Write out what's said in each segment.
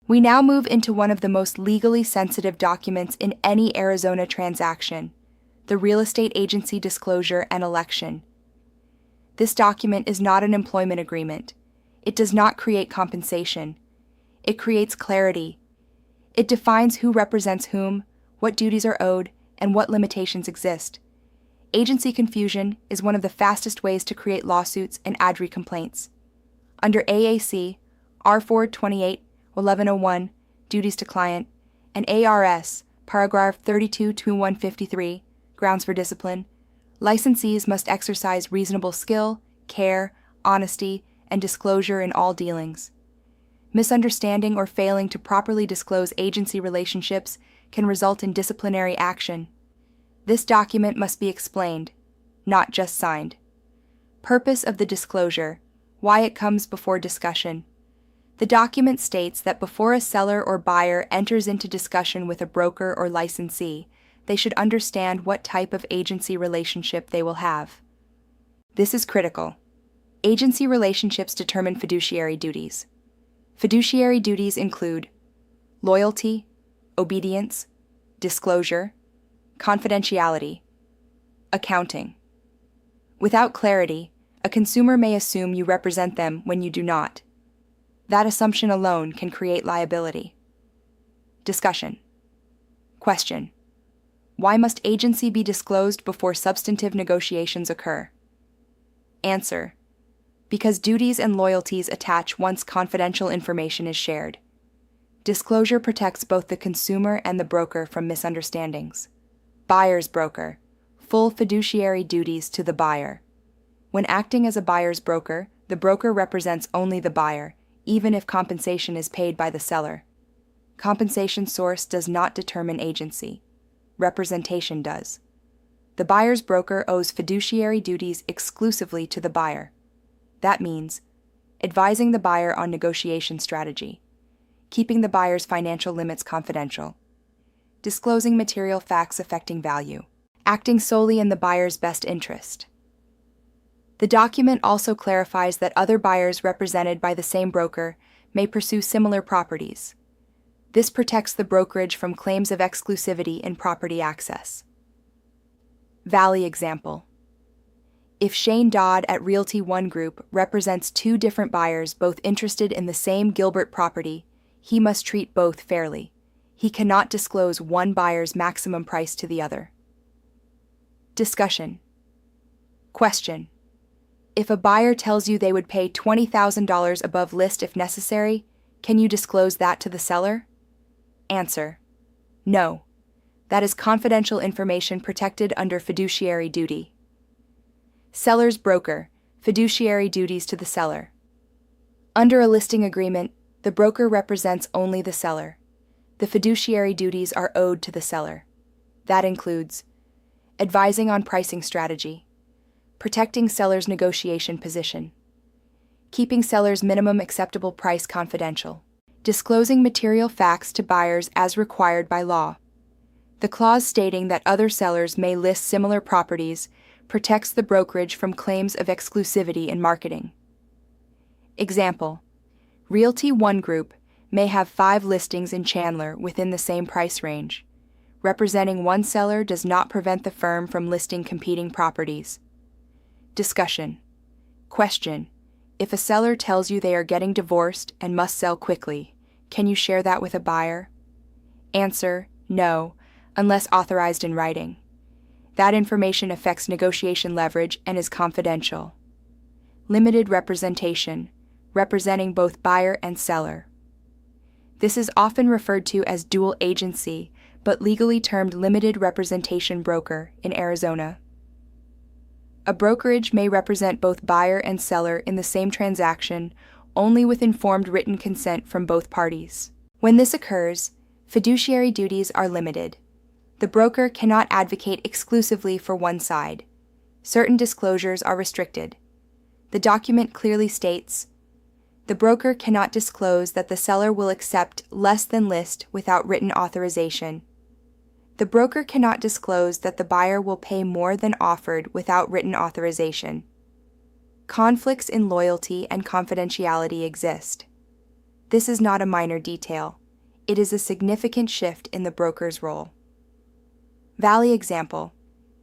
We now move into one of the most legally sensitive documents in any Arizona transaction, the real estate agency disclosure and election. This document is not an employment agreement. It does not create compensation. It creates clarity. It defines who represents whom, what duties are owed, and what limitations exist. Agency confusion is one of the fastest ways to create lawsuits and ADRI complaints. Under AAC, R428-1101, Duties to Client, and ARS, Paragraph 32-153, Grounds for Discipline, licensees must exercise reasonable skill, care, honesty, and disclosure in all dealings. Misunderstanding or failing to properly disclose agency relationships can result in disciplinary action. This document must be explained, not just signed. Purpose of the disclosure: why it comes before discussion. The document states that before a seller or buyer enters into discussion with a broker or licensee, they should understand what type of agency relationship they will have. This is critical. Agency relationships determine fiduciary duties. Fiduciary duties include loyalty, obedience, disclosure, confidentiality, accounting. Without clarity, a consumer may assume you represent them when you do not. That assumption alone can create liability. Discussion. Question: why must agency be disclosed before substantive negotiations occur? Answer: because duties and loyalties attach once confidential information is shared. Disclosure protects both the consumer and the broker from misunderstandings. Buyer's broker: full fiduciary duties to the buyer. When acting as a buyer's broker, the broker represents only the buyer, even if compensation is paid by the seller. Compensation source does not determine agency. Representation does. The buyer's broker owes fiduciary duties exclusively to the buyer. That means advising the buyer on negotiation strategy, keeping the buyer's financial limits confidential, disclosing material facts affecting value, acting solely in the buyer's best interest. The document also clarifies that other buyers represented by the same broker may pursue similar properties. This protects the brokerage from claims of exclusivity in property access. Valley example. If Shane Dodd at Realty One Group represents two different buyers both interested in the same Gilbert property, he must treat both fairly. He cannot disclose one buyer's maximum price to the other. Discussion. Question: if a buyer tells you they would pay $20,000 above list if necessary, can you disclose that to the seller? Answer: no. That is confidential information protected under fiduciary duty. Seller's broker: fiduciary duties to the seller. Under a listing agreement, the broker represents only the seller. The fiduciary duties are owed to the seller. That includes advising on pricing strategy, protecting seller's negotiation position, keeping seller's minimum acceptable price confidential, disclosing material facts to buyers as required by law. The clause stating that other sellers may list similar properties protects the brokerage from claims of exclusivity in marketing. Example: Realty One Group may have 5 listings in Chandler within the same price range. Representing one seller does not prevent the firm from listing competing properties. Discussion. Question: if a seller tells you they are getting divorced and must sell quickly, can you share that with a buyer? Answer: no, unless authorized in writing. That information affects negotiation leverage and is confidential. Limited representation, representing both buyer and seller. This is often referred to as dual agency, but legally termed limited representation broker in Arizona. A brokerage may represent both buyer and seller in the same transaction only with informed written consent from both parties. When this occurs, fiduciary duties are limited. The broker cannot advocate exclusively for one side. Certain disclosures are restricted. The document clearly states, the broker cannot disclose that the seller will accept less than list without written authorization. The broker cannot disclose that the buyer will pay more than offered without written authorization. Conflicts in loyalty and confidentiality exist. This is not a minor detail. It is a significant shift in the broker's role. Valley example.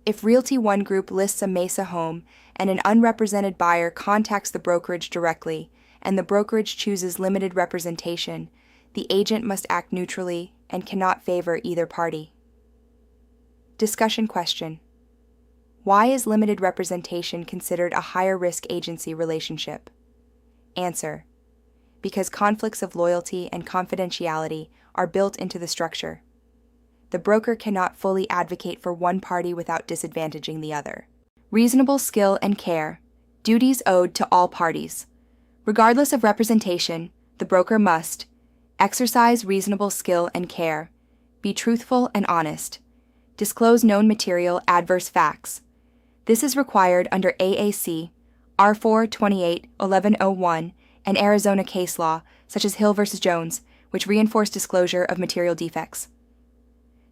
If Realty One Group lists a Mesa home and an unrepresented buyer contacts the brokerage directly and the brokerage chooses limited representation, the agent must act neutrally and cannot favor either party. Discussion question. Why is limited representation considered a higher risk agency relationship? Answer. Because conflicts of loyalty and confidentiality are built into the structure. The broker cannot fully advocate for one party without disadvantaging the other. Reasonable skill and care. Duties owed to all parties. Regardless of representation, the broker must exercise reasonable skill and care, be truthful and honest, disclose known material adverse facts. This is required under AAC, R4 28-1101, and Arizona case law, such as Hill v. Jones, which reinforce disclosure of material defects.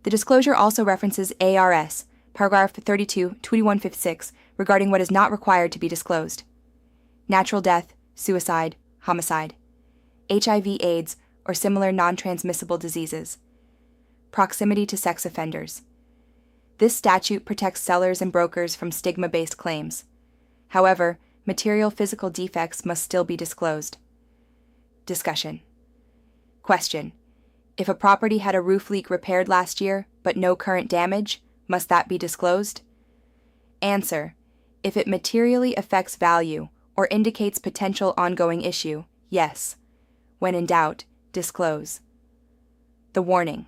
The disclosure also references ARS, paragraph 32-2156, regarding what is not required to be disclosed: natural death, suicide, homicide, HIV/AIDS, or similar non-transmissible diseases, proximity to sex offenders. This statute protects sellers and brokers from stigma-based claims. However, material physical defects must still be disclosed. Discussion. Question. If a property had a roof leak repaired last year, but no current damage, must that be disclosed? Answer. If it materially affects value or indicates potential ongoing issue, yes. When in doubt, disclose. The warning.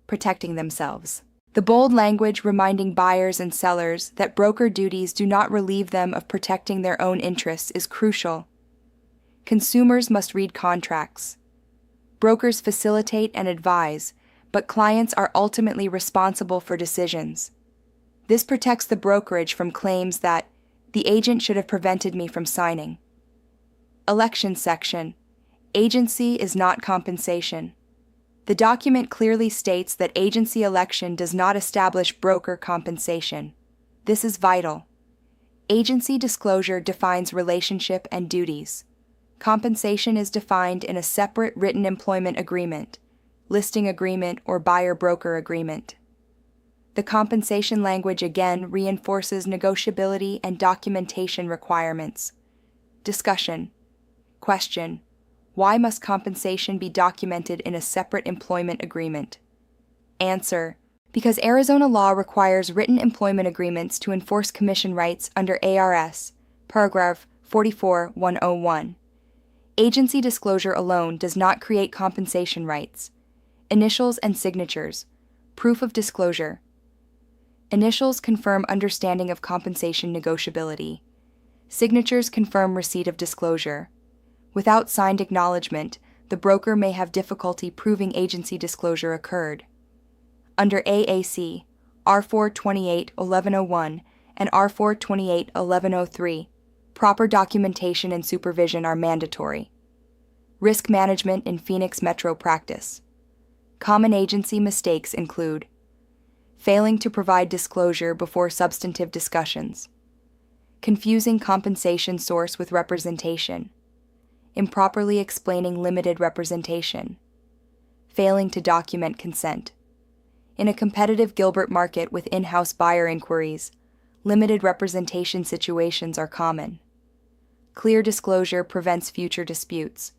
Protecting themselves. The bold language reminding buyers and sellers that broker duties do not relieve them of protecting their own interests is crucial. Consumers must read contracts. Brokers facilitate and advise, but clients are ultimately responsible for decisions. This protects the brokerage from claims that the agent should have prevented me from signing. Election section. Agency is not compensation. The document clearly states that agency election does not establish broker compensation. This is vital. Agency disclosure defines relationship and duties. Compensation is defined in a separate written employment agreement, listing agreement, or buyer-broker agreement. The compensation language again reinforces negotiability and documentation requirements. Discussion. Question. Why must compensation be documented in a separate employment agreement? Answer. Because Arizona law requires written employment agreements to enforce commission rights under ARS, paragraph 44-101. Agency disclosure alone does not create compensation rights. Initials and signatures. Proof of disclosure. Initials confirm understanding of compensation negotiability. Signatures confirm receipt of disclosure. Without signed acknowledgement, the broker may have difficulty proving agency disclosure occurred. Under AAC, R4 28-1101 and R4 28-1103, proper documentation and supervision are mandatory. Risk management in Phoenix Metro practice. Common agency mistakes include failing to provide disclosure before substantive discussions, confusing compensation source with representation, improperly explaining limited representation, failing to document consent. In a competitive Gilbert market with in-house buyer inquiries, limited representation situations are common. Clear disclosure prevents future disputes.